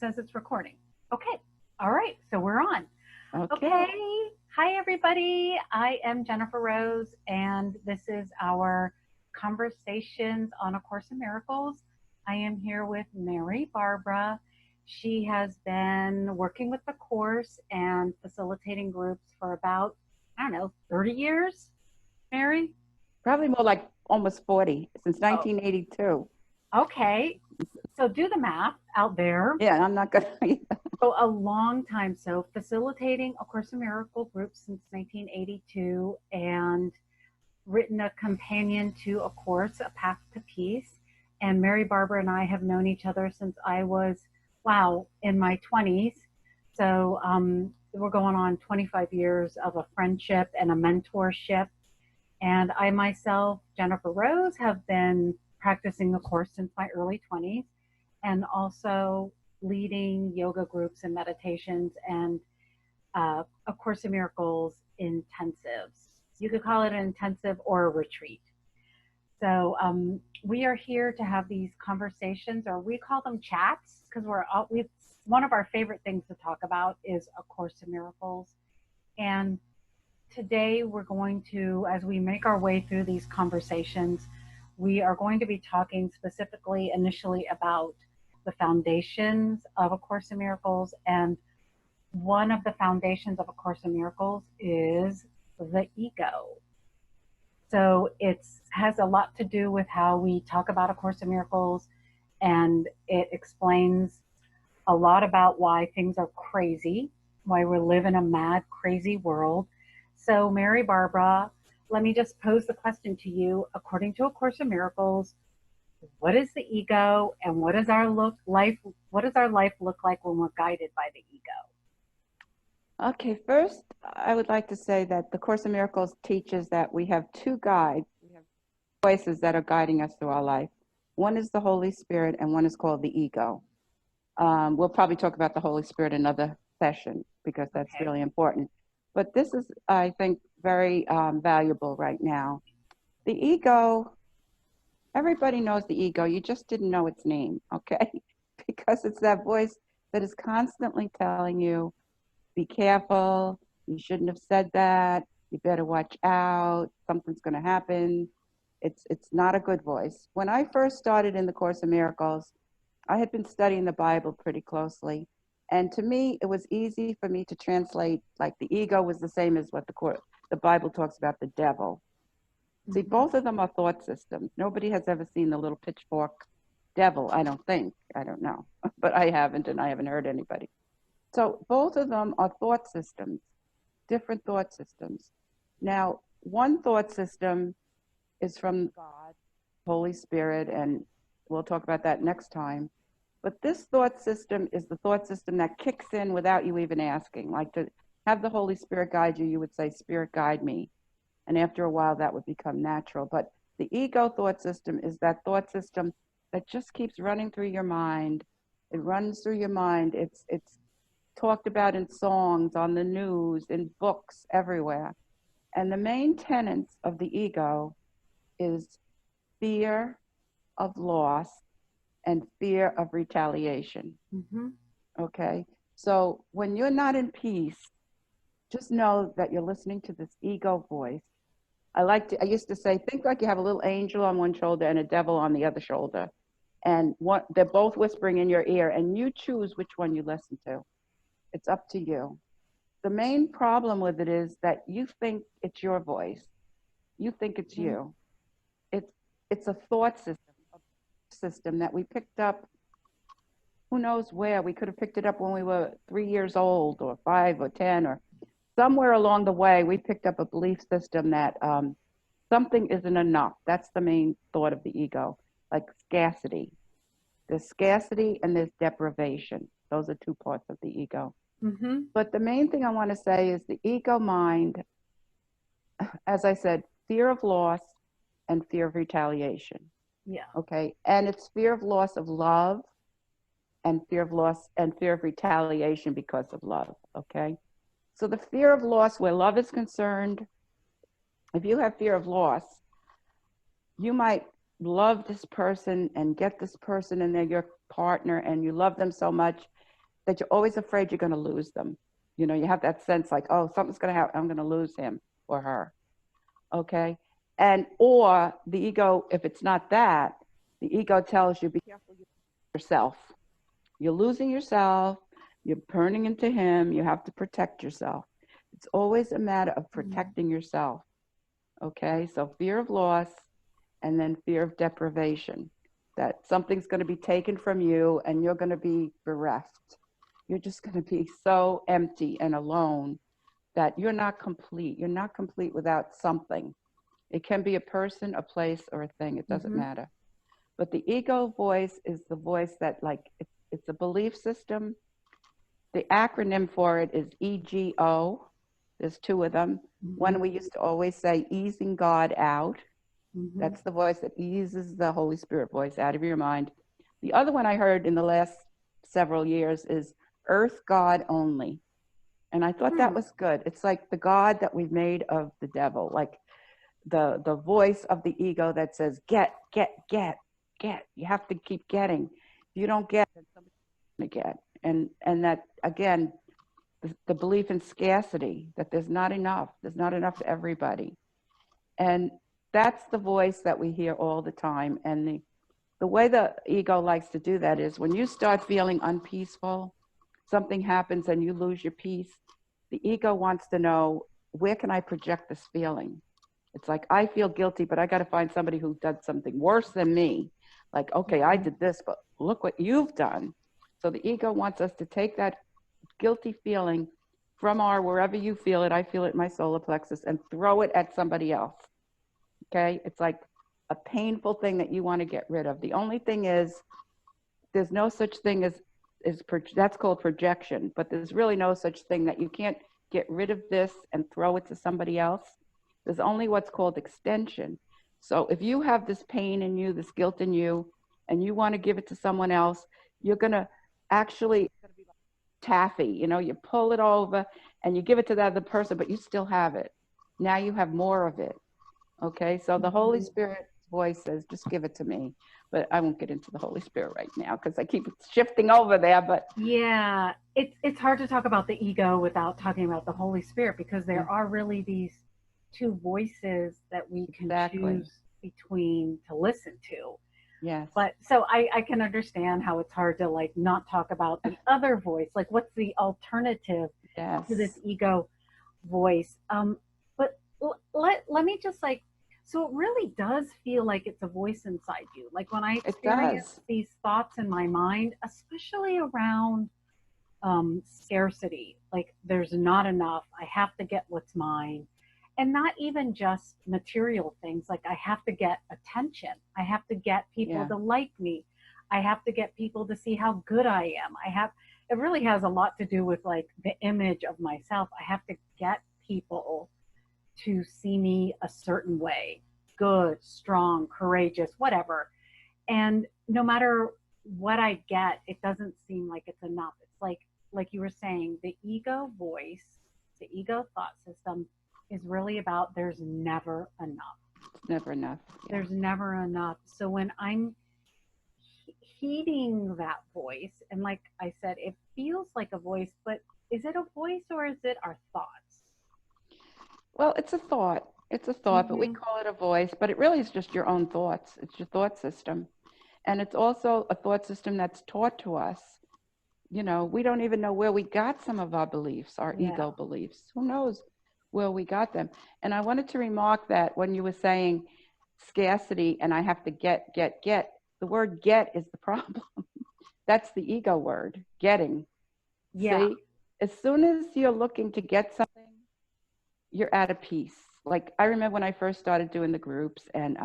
says it's recording. Okay. All right. So we're on. Okay. Okay. Hi, everybody. I am Jennifer Rose, and this is our Conversations on A Course in Miracles. I am here with Mary Barbara. She has been working with the course and facilitating groups for about, I don't know, 30 years, Mary? Probably more like almost 40, since Oh, 1982. okay. So do the math out there. Yeah, I'm not going to. So a long time. So facilitating A Course in Miracle groups since 1982 and written a companion to A Course, A Path to Peace. And Mary Barbara and I have known each other since I was, wow, in my 20s. So we're going on 25 years of a friendship and a mentorship. And I myself, Jennifer Rose, have been practicing the course since my early 20s and also leading yoga groups and meditations and A Course in Miracles intensives. You could call it an intensive or a retreat. So we are here to have these conversations, or we call them chats, because one of our favorite things to talk about is A Course in Miracles. And today we're going to, as we make our way through these conversations, we are going to be talking specifically initially about the foundations of A Course in Miracles. And one of the foundations of A Course in Miracles is the ego. So it has a lot to do with how we talk about A Course in Miracles, and it explains a lot about why things are crazy, why we live in a mad, crazy world. So, Mary Barbara, let me just pose the question to you. According to A Course in Miracles, what is the ego, and what does our life look like when we're guided by the ego? Okay, first, I would like to say that the Course in Miracles teaches that we have two guides. We have voices that are guiding us through our life. One is the Holy Spirit, and one is called the ego. We'll probably talk about the Holy Spirit in another session because that's Okay. really important. But this is, I think, very valuable right now. The ego, everybody knows the ego. You just didn't know its name, okay? Because it's that voice that is constantly telling you, be careful, you shouldn't have said that, you better watch out, something's going to happen. It's not a good voice. When I first started in the Course in Miracles, I had been studying the Bible pretty closely. And to me, it was easy for me to translate, like the ego was the same as what the Bible talks about, the devil. See, both of them are thought systems. Nobody has ever seen the little pitchfork devil, I don't think. I don't know. But I haven't, and I haven't heard anybody. So both of them are thought systems, different thought systems. Now, one thought system is from God, Holy Spirit, and we'll talk about that next time. But this thought system is the thought system that kicks in without you even asking. Like to have the Holy Spirit guide you, you would say, Spirit, guide me. And after a while, that would become natural. But the ego thought system is that thought system that just keeps running through your mind. It runs through your mind. It's talked about in songs, on the news, in books, everywhere. And the main tenets of the ego is fear of loss and fear of retaliation. Mm-hmm. Okay? So when you're not in peace, just know that you're listening to this ego voice. I used to say, think like you have a little angel on one shoulder and a devil on the other shoulder. And they're both whispering in your ear, and you choose which one you listen to. It's up to you. The main problem with it is that you think it's your voice. You think it's you. It's a thought system that we picked up, who knows where. We could have picked it up when we were 3 years old or 5 or 10, or somewhere along the way we picked up a belief system that something isn't enough. That's the main thought of the ego, like scarcity. There's scarcity and there's deprivation. Those are two parts of the ego. Mm-hmm. But the main thing I want to say is the ego mind, as I said, fear of loss and fear of retaliation. Yeah. Okay. And it's fear of loss of love and fear of loss and fear of retaliation because of love. Okay. So the fear of loss, where love is concerned, if you have fear of loss, you might love this person and get this person and they're your partner and you love them so much. that you're always afraid you're going to lose them. You know, you have that sense like, oh, something's going to happen. I'm going to lose him or her. Okay. And, or the ego, if it's not that, the ego tells you, be careful yourself. You're losing yourself. You're turning into him. You have to protect yourself. It's always a matter of protecting yourself. Okay. So fear of loss and then fear of deprivation, that something's going to be taken from you and you're going to be bereft. You're just going to be so empty and alone that you're not complete. You're not complete without something. It can be a person, a place, or a thing. It doesn't matter. But the ego voice is the voice that, like, it's a belief system. The acronym for it is EGO. There's two of them. One we used to always say, easing God out. That's the voice that eases the Holy Spirit voice out of your mind. The other one I heard in the last several years is earth God only. And I thought that was good. It's like the God that we've made of the devil, like the voice of the ego that says, get. You have to keep getting. If you don't get, then somebody's going to get. And that, again, the belief in scarcity, that there's not enough for everybody. And that's the voice that we hear all the time. And the way the ego likes to do that is when you start feeling unpeaceful, something happens and you lose your peace, the ego wants to know, where can I project this feeling? It's like, I feel guilty, but I got to find somebody who did something worse than me. Like, okay, I did this, but look what you've done. So the ego wants us to take that guilty feeling from wherever you feel it, I feel it in my solar plexus, and throw it at somebody else. Okay? It's like a painful thing that you want to get rid of. The only thing is, there's no such thing as that's called projection, but there's really no such thing that you can't get rid of this and throw it to somebody else. There's only what's called extension. So if you have this pain in you, this guilt in you, and you want to give it to someone else, you're going to actually, it's going to be like taffy, you know, you pull it over and you give it to the other person, but you still have it. Now you have more of it. Okay, so the Holy Spirit voice says, just give it to me. But I won't get into the Holy Spirit right now because I keep shifting over there. But yeah, it's hard to talk about the ego without talking about the Holy Spirit, because there are really these two voices that we can choose between to listen to. Yes. But so I can understand how it's hard to like not talk about the other voice. Like, what's the alternative to this ego voice? But let me just like, so it really does feel like it's a voice inside you. Like when I experience these thoughts in my mind, especially around scarcity, like there's not enough, I have to get what's mine. And not even just material things, like I have to get attention. I have to get people to like me. I have to get people to see how good I am. It really has a lot to do with like the image of myself. I have to get people to see me a certain way, good, strong, courageous, whatever. And no matter what I get, it doesn't seem like it's enough. It's like you were saying, the ego voice, the ego thought system is really about there's never enough. It's never enough. Yeah. There's never enough. So when I'm heeding that voice, and like I said, it feels like a voice, but is it a voice or is it our thoughts? Well, it's a thought. It's a thought, but we call it a voice, but it really is just your own thoughts. It's your thought system. And it's also a thought system that's taught to us. You know, we don't even know where we got some of our beliefs, our ego beliefs. Who knows where we got them? And I wanted to remark that when you were saying scarcity and I have to get, the word get is the problem. That's the ego word, getting. Yeah. See, as soon as you're looking to get something, you're at a peace. Like I remember when I first started doing the groups, and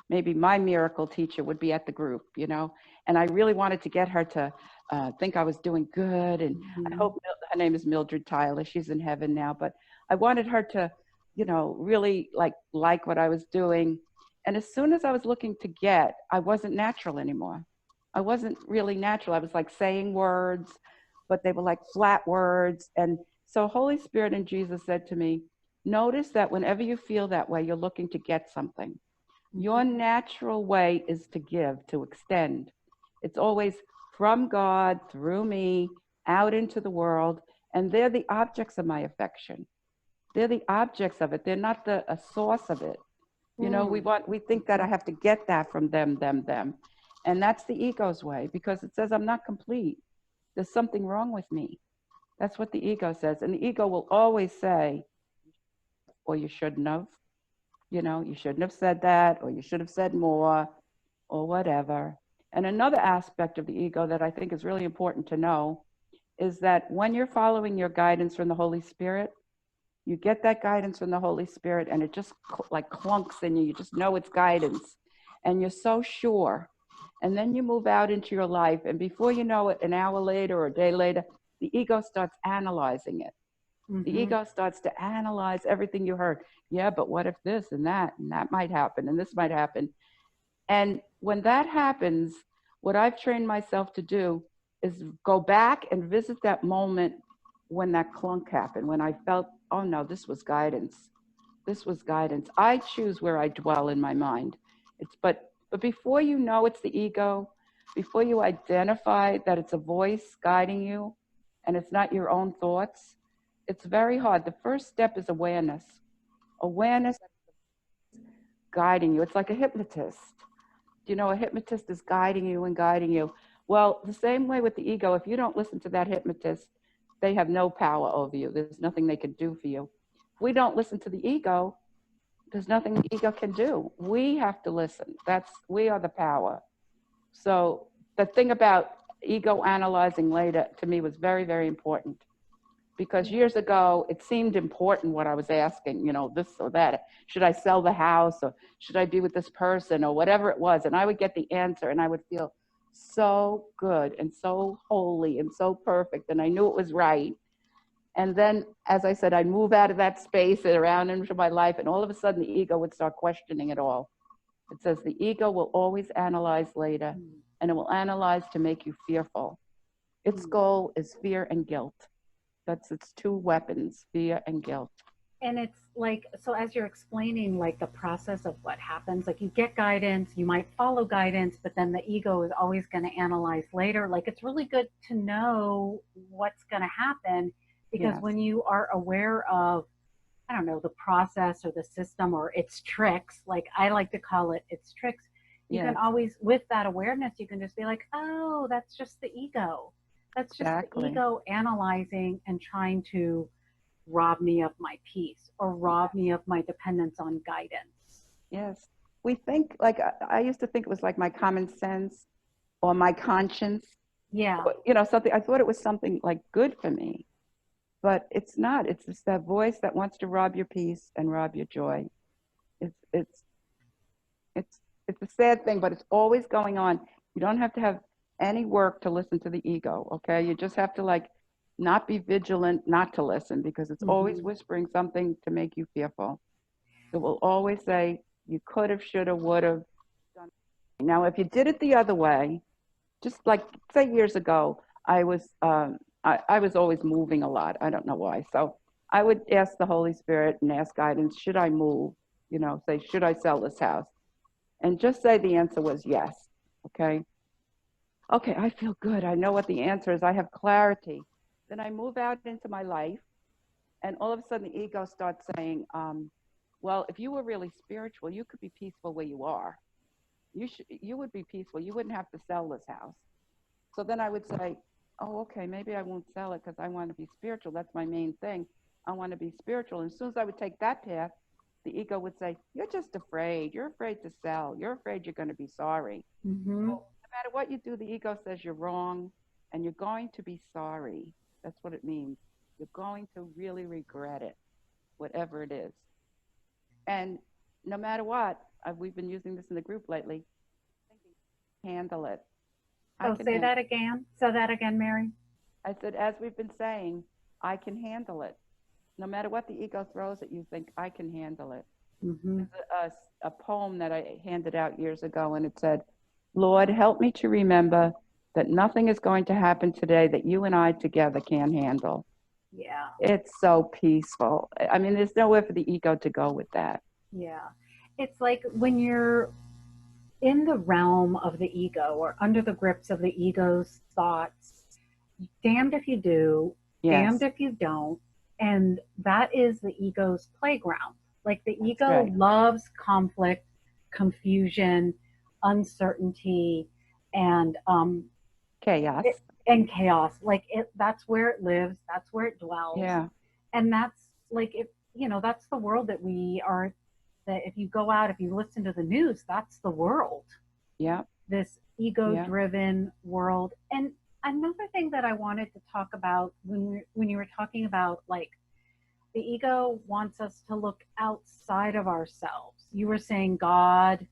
maybe my miracle teacher would be at the group, you know, and I really wanted to get her to think I was doing good. And I hope, her name is Mildred Tyler, she's in heaven now, but I wanted her to, you know, really like what I was doing. And as soon as I was looking to get, I wasn't natural anymore. I wasn't really natural. I was like saying words, but they were like flat words. And so Holy Spirit and Jesus said to me, notice that whenever you feel that way, you're looking to get something. Your natural way is to give, to extend. It's always from God, through me, out into the world, and they're the objects of my affection. They're the objects of it. They're not a source of it. You know, we think that I have to get that from them. And that's the ego's way, because it says I'm not complete. There's something wrong with me. That's what the ego says. And the ego will always say, or you shouldn't have, you know, you shouldn't have said that, or you should have said more, or whatever. And another aspect of the ego that I think is really important to know is that when you're following your guidance from the Holy Spirit, you get that guidance from the Holy Spirit and it just like clunks in you. You just know it's guidance and you're so sure. And then you move out into your life, and before you know it, an hour later or a day later, the ego starts analyzing it. The ego starts to analyze everything you heard. Yeah, but what if this and that might happen and this might happen. And when that happens, what I've trained myself to do is go back and visit that moment when that clunk happened, when I felt, oh no, this was guidance. This was guidance. I choose where I dwell in my mind. But before you know it's the ego, before you identify that it's a voice guiding you and it's not your own thoughts, it's very hard. The first step is awareness. Awareness guiding you. It's like a hypnotist. You know, a hypnotist is guiding you and guiding you. Well, the same way with the ego, if you don't listen to that hypnotist, they have no power over you. There's nothing they can do for you. If we don't listen to the ego, there's nothing the ego can do. We have to listen. We are the power. So the thing about ego analyzing later to me was very, very important, because years ago it seemed important what I was asking, you know, this or that. Should I sell the house, or should I be with this person, or whatever it was? And I would get the answer and I would feel so good and so holy and so perfect, and I knew it was right. And then, as I said, I'd move out of that space and around into my life, and all of a sudden the ego would start questioning it all. It says the ego will always analyze later, and it will analyze to make you fearful. Its goal is fear and guilt. That's its two weapons, fear and guilt. And it's like, so as you're explaining like the process of what happens, like you get guidance, you might follow guidance, but then the ego is always going to analyze later. Like it's really good to know what's going to happen, because Yes. when you are aware of, I don't know, the process or the system or its tricks, like I like to call it its tricks, you Yes, can always, with that awareness, you can just be like, oh, that's just the ego. That's just the exactly. ego analyzing and trying to rob me of my peace or rob me of my dependence on guidance. Yes. We think, like, I used to think it was like my common sense or my conscience, Yeah. you know, something. I thought it was something like good for me, but it's not. It's just that voice that wants to rob your peace and rob your joy. It's, it's, it's a sad thing, but it's always going on. You don't have to have any work to listen to the ego, okay? You just have to, like, not be vigilant not to listen, because it's always Mm-hmm. whispering something to make you fearful. It will always say, you could have, should have, would have done. Now, if you did it the other way, just like, say, years ago, I was always moving a lot. I don't know why. So I would ask the Holy Spirit and ask guidance, should I move? You know, say, should I sell this house? And just say the answer was yes. Okay. Okay, I feel good. I know what the answer is. I have clarity. Then I move out into my life, and all of a sudden the ego starts saying, well, if you were really spiritual, you could be peaceful where you are. You would be peaceful. You wouldn't have to sell this house. So then I would say, oh, okay, maybe I won't sell it because I want to be spiritual. That's my main thing. I want to be spiritual. And as soon as I would take that path, the ego would say, you're just afraid. You're afraid to sell. You're afraid you're going to be sorry. Mm-hmm. Well, no matter what you do, the ego says you're wrong and you're going to be sorry. That's what it means. You're going to really regret it, whatever it is. And no matter what, we've been using this in the group lately, handle it. I Oh, can say handle that again. Say that again, Mary. I said, as we've been saying, I can handle it. No matter what the ego throws at you, think, I can handle it. Mm-hmm. There's a poem that I handed out years ago, and it said, Lord, help me to remember that nothing is going to happen today that you and I together can't handle. Yeah. It's so peaceful. I mean, there's nowhere for the ego to go with that. Yeah. It's like when you're in the realm of the ego or under the grips of the ego's thoughts, damned if you do, damned Yes, if you don't. And that is the ego's playground. Like the that's ego right. loves conflict, confusion, uncertainty, and Chaos. it, and chaos. Like that's where it lives. That's where it dwells. Yeah, And that's like if that's the world that we are. That if you go out, if you listen to the news, that's the world. yeah, This ego yeah. driven world. And another thing that I wanted to talk about when you were talking about like the ego wants us to look outside of ourselves. You were saying God,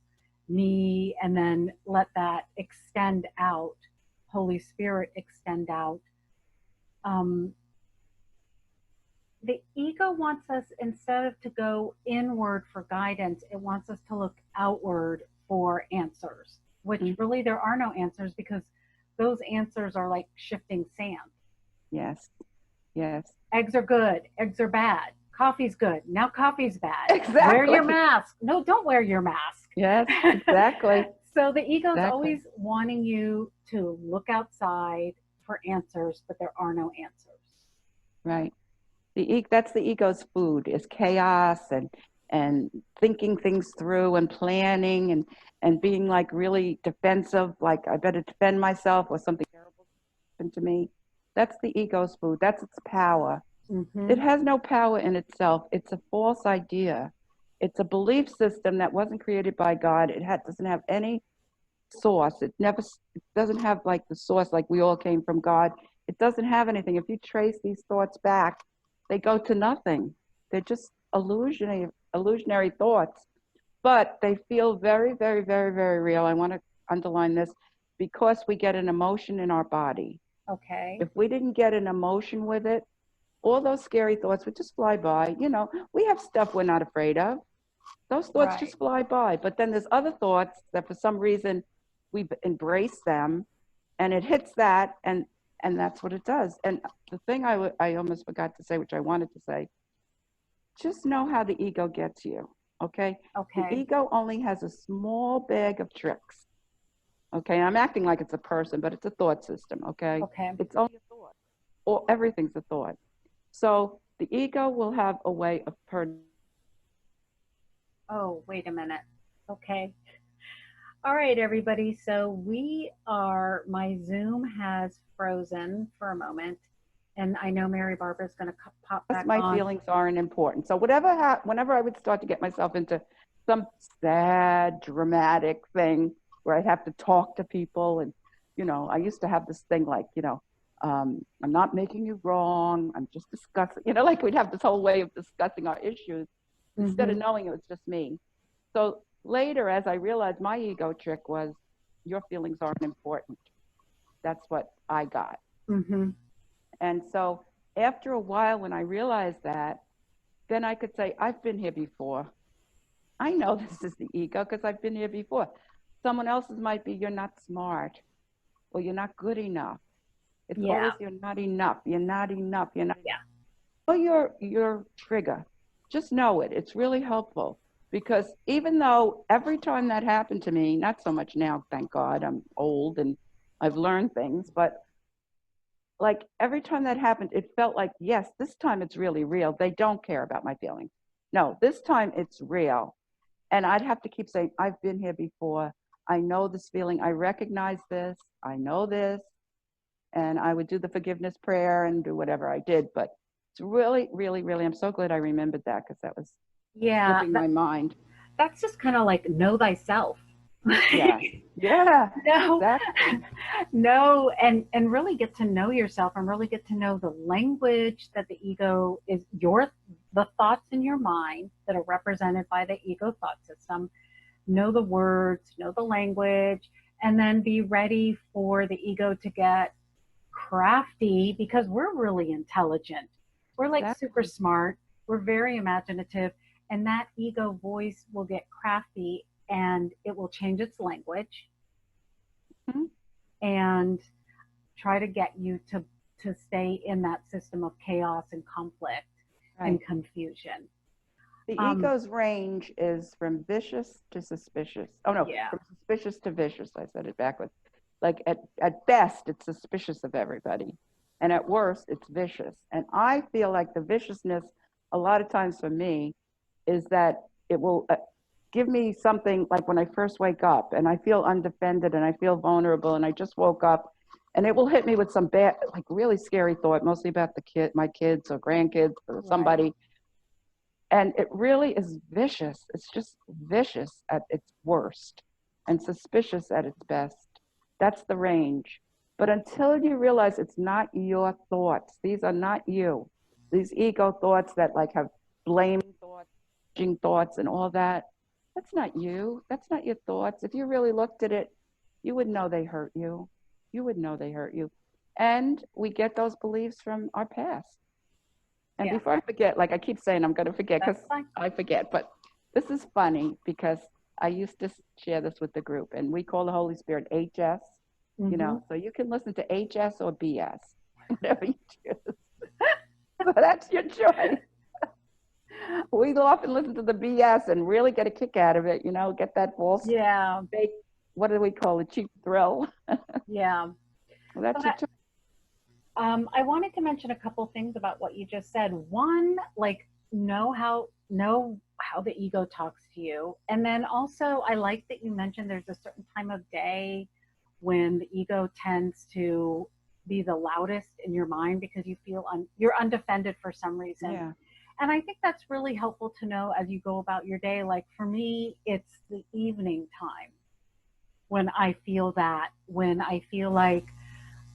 me, and then let that extend out, Holy Spirit extend out. Um, the ego wants us, instead of to go inward for guidance, it wants us to look outward for answers, which Mm, really there are no answers because those answers are like shifting sand. yes, yes. Eggs are good, eggs are bad, coffee's good, now coffee's bad. Wear your Exactly. mask. No, don't wear your mask. Yes, exactly, So the ego's exactly. always wanting you to look outside for answers, but there are no answers. Right. That's the ego's food is chaos and thinking things through and planning and being like really defensive, like I better defend myself or something terrible happened to me. That's the ego's food. That's its power. It Mm-hmm. has no power in itself. It's a false idea. It's a belief system that wasn't created by God. Doesn't have any source. It doesn't have like the source, like we all came from God. It doesn't have anything. If you trace these thoughts back, they go to nothing. They're just illusionary thoughts, but they feel very, very, very, very real. I want to underline this because we get an emotion in our body. Okay. If we didn't get an emotion with it, all those scary thoughts would just fly by. We have stuff we're not afraid of. Those thoughts Right. just fly by. But then there's other thoughts that for some reason we embrace them and it hits that and that's what it does. And the thing I almost forgot to say, which I wanted to say, just know how the ego gets you. Okay. The Okay. ego only has a small bag of tricks. Okay. I'm acting like it's a person, but it's a thought system. Okay. Okay. It's only a thought, or everything's a thought. So the ego will have a way of hurting. Oh, wait a minute. Okay. All right, everybody. So my Zoom has frozen for a moment, and I know Mary Barbara's going to pop back My on. feelings aren't important. So whenever I would start to get myself into some sad, dramatic thing where I'd have to talk to people, and I used to have this thing like, I'm not making you wrong. I'm just discussing, like we'd have this whole way of discussing our issues instead of Mm-hmm. knowing it was just me. So later, as I realized, my ego trick was your feelings aren't important. That's what I got. Mm-hmm. And so after a while, when I realized that, then I could say, I've been here before. I know this is the ego because I've been here before. Someone else's might be, you're not smart or you're not good enough. It's Yeah. always, you're not enough. You're not enough. You're not Yeah. enough. Know your trigger. Just know it. It's really helpful because even though every time that happened to me, not so much now, thank God, I'm old and I've learned things, but like every time that happened, it felt like, yes, this time it's really real. They don't care about my feelings. No, this time it's real. And I'd have to keep saying, I've been here before. I know this feeling. I recognize this. I know this. And I would do the forgiveness prayer and do whatever I did. But it's really, really, really, I'm so glad I remembered that because that was Yeah. slipping my mind. That's just kind of like know thyself. Yeah. Yeah, No, exactly. no, and really get to know yourself and really get to know the language that the ego is the thoughts in your mind that are represented by the ego thought system. Know the words, know the language, and then be ready for the ego to get crafty because we're really intelligent. We're like super Exactly. smart. We're very imaginative. And that ego voice will get crafty and it will change its language Mhm. and try to get you to stay in that system of chaos and conflict and Right. confusion. The Um, ego's range is from vicious to suspicious. Oh no, yeah, from suspicious to vicious. I said it backwards. Like at best, it's suspicious of everybody. And at worst, it's vicious. And I feel like the viciousness, a lot of times for me, is that it will give me something like when I first wake up and I feel undefended and I feel vulnerable and I just woke up, and it will hit me with some bad, like really scary thought, mostly about my kids or grandkids or Right. somebody. And it really is vicious. It's just vicious at its worst and suspicious at its best. That's the range. But until you realize it's not your thoughts, these are not you. These ego thoughts that like have blaming thoughts, judging thoughts, and all that, that's not you. That's not your thoughts. If you really looked at it, you would know they hurt you. You would know they hurt you. And we get those beliefs from our past. And Yeah, before I forget, like I keep saying, I'm going to forget that's because fine. I forget. But this is funny because I used to share this with the group, and we call the Holy Spirit HS. Mm-hmm. So you can listen to HS or BS, whatever you choose. So that's your choice. We often listen to the BS and really get a kick out of it. Get that false, Yeah, fake, what do we call it, cheap thrill. yeah. Well, that's But your choice. I wanted to mention a couple things about what you just said. One, like know how the ego talks to you, and then also I like that you mentioned there's a certain time of day when the ego tends to be the loudest in your mind because you feel you're undefended for some reason. Yeah, And I think that's really helpful to know as you go about your day. Like for me, it's the evening time when I feel that, when I feel like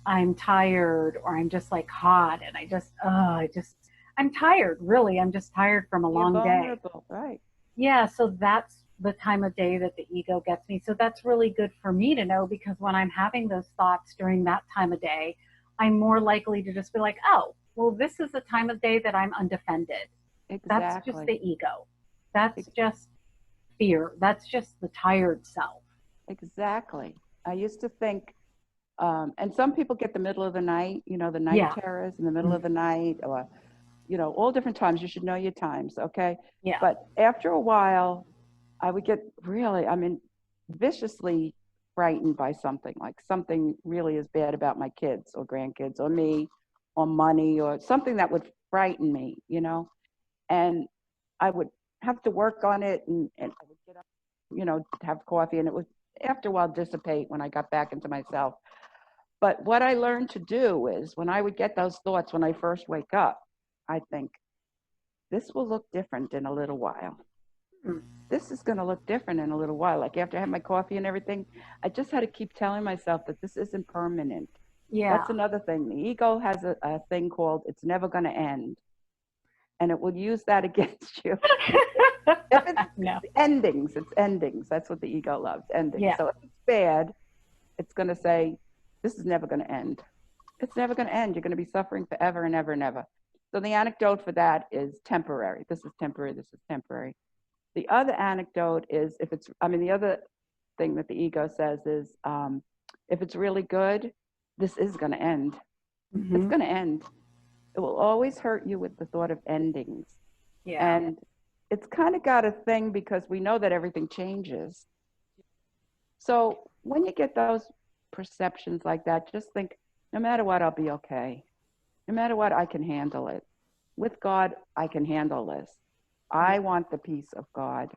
I'm tired or I'm just like hot and I'm tired, really. I'm just tired from a you're long day. vulnerable, right? Yeah, so that's the time of day that the ego gets me. So that's really good for me to know because when I'm having those thoughts during that time of day, I'm more likely to just be like, oh, well, this is the time of day that I'm undefended. That's just Exactly. the ego. That's just fear. That's just the tired self. Exactly. I used to think, and some people get the middle of the night, the night Yeah. terrors in the middle of Mhm. the night, or, all different times. You should know your times, okay? Yeah. But after a while, I would get really, I mean, viciously frightened by something, like something really is bad about my kids or grandkids or me or money or something that would frighten me. And I would have to work on it, and I would get up, have coffee, and it would after a while dissipate when I got back into myself. But what I learned to do is when I would get those thoughts when I first wake up, I think this will look different in a little while. Mm. This is going to look different in a little while. Like after I have my coffee and everything, I just had to keep telling myself that this isn't permanent. Yeah. That's another thing. The ego has a thing called it's never going to end, and it will use that against you. If it's No. endings, it's endings. That's what the ego loves, endings. Yeah. So if it's bad, it's going to say, this is never going to end. It's never going to end. You're going to be suffering forever and ever and ever. So the anecdote for that is temporary. This is temporary. This is temporary. The other anecdote is the other thing that the ego says is if it's really good, this is going to end. It's Hmm. going to end. It will always hurt you with the thought of endings. Yeah. And it's kind of got a thing because we know that everything changes. So when you get those perceptions like that, just think no matter what, I'll be okay. No matter what, I can handle it. With God, I can handle this. Yeah. I want the peace of God.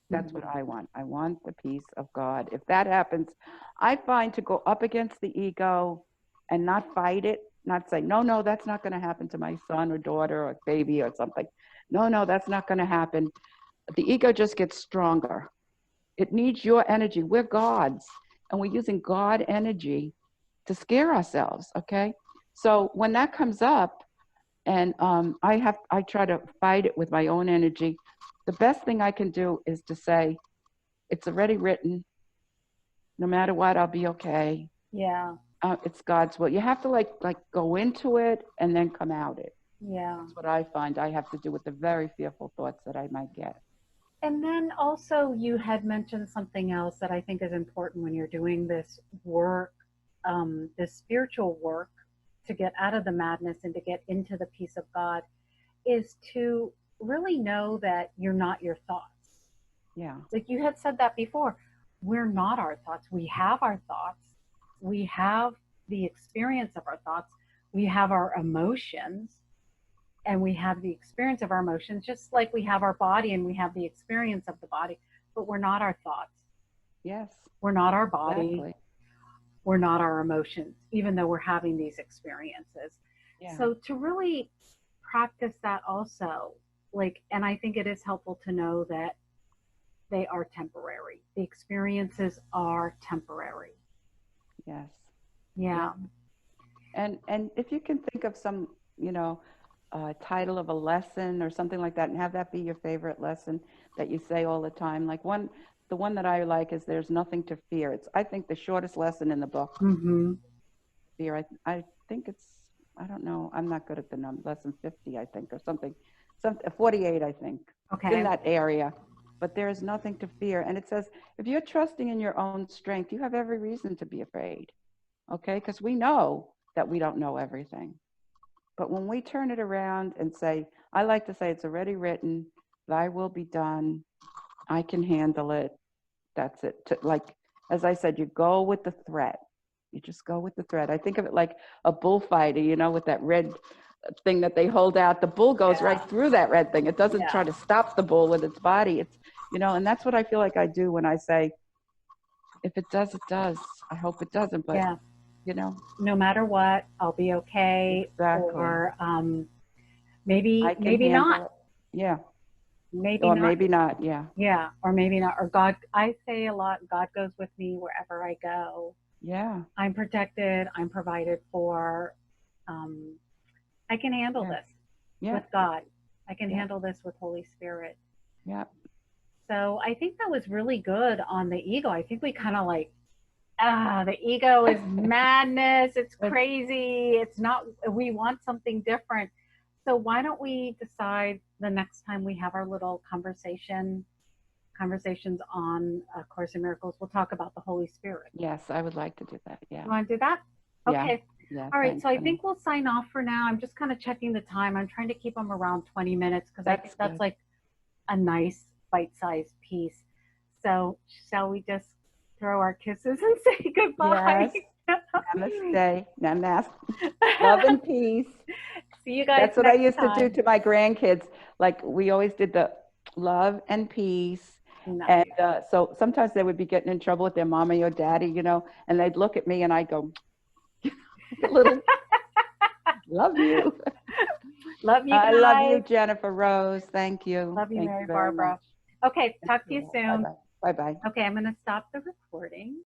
That's what Hmm. I want. I want the peace of God. If that happens, I find to go up against the ego and not fight it, not say, no, no, that's not going to happen to my son or daughter or baby or something. No, no, that's not going to happen. The ego just gets stronger. It needs your energy. We're gods, and we're using God energy to scare ourselves. Okay. So when that comes up, and I try to fight it with my own energy. The best thing I can do is to say, it's already written. No matter what, I'll be okay. Yeah. It's God's will. You have to like go into it and then come out it. Yeah. That's what I find I have to do with the very fearful thoughts that I might get. And then also, you had mentioned something else that I think is important when you're doing this work, this spiritual work to get out of the madness and to get into the peace of God, is to really know that you're not your thoughts. Yeah. Like you had said that before, we're not our thoughts. We have our thoughts, we have the experience of our thoughts. we have our emotions and we have the experience of our emotions, just like we have our body and we have the experience of the body, but we're not our thoughts. Yes, We're not our body. exactly. We're not our emotions, even though we're having these experiences. Yeah. So to really practice that also, like, and I think it is helpful to know that they are temporary. The experiences are temporary. Yes. Yeah. Yeah. And if you can think of some, title of a lesson or something like that, and have that be your favorite lesson that you say all the time. Like the one that I like is "There's nothing to fear." It's, I think, the shortest lesson in the book. Mm-hmm. Fear. I think it's, I don't know. I'm not good at the number. Lesson 50, I think, or something. 48, I think. It's in Okay. that area. But there is nothing to fear. And it says, if you're trusting in your own strength, you have every reason to be afraid. Okay? Because we know that we don't know everything. But when we turn it around and say, I like to say, it's already written, thy will be done, I can handle it. That's it. Like, as I said, you go with the threat. You just go with the threat. I think of it like a bullfighter, with that red thing that they hold out. The bull goes right Yeah. through that red thing. It doesn't Yeah. try to stop the bull with its body. And that's what I feel like I do when I say, if it does, it does. I hope it doesn't, but, Yeah. you know, No matter what, I'll be okay. exactly. Or I maybe, can maybe not. handle it. Yeah. Maybe Or not. maybe not. Yeah. Yeah. Or maybe not. Or God, I say a lot, God goes with me wherever I go. Yeah. I'm protected. I'm provided for. Um, I can handle Yeah. this Yeah. with God. I can Yeah. handle this with Holy Spirit. Yeah. So I think that was really good on the ego. I think we kind of like, the ego is madness. It's crazy. It's not, we want something different. So why don't we decide the next time we have our little conversations on Course in Miracles, we'll talk about the Holy Spirit. Yes, I would like to do that. Yeah. You want to do that? Yeah. Okay. Yeah. All right. Thanks, So I honey. think we'll sign off for now. I'm just kind of checking the time. I'm trying to keep them around 20 minutes because I think That's that's good. like a nice bite-sized piece. So shall we just throw our kisses and say goodbye? Yes. Namaste. Namaste. Love and peace. See you guys That's what I next used to do time. to my grandkids. Like, we always did the love and peace. And Nice. so sometimes they would be getting in trouble with their mommy or daddy, and they'd look at me and I'd go, a little, love you. Love you I love you, guys. Jennifer Rose. Thank you. Love you, Thank you Mary very much. Barbara. Okay, Thank talk to you you. soon. Bye-bye. Bye-bye. Okay, I'm going to stop the recording.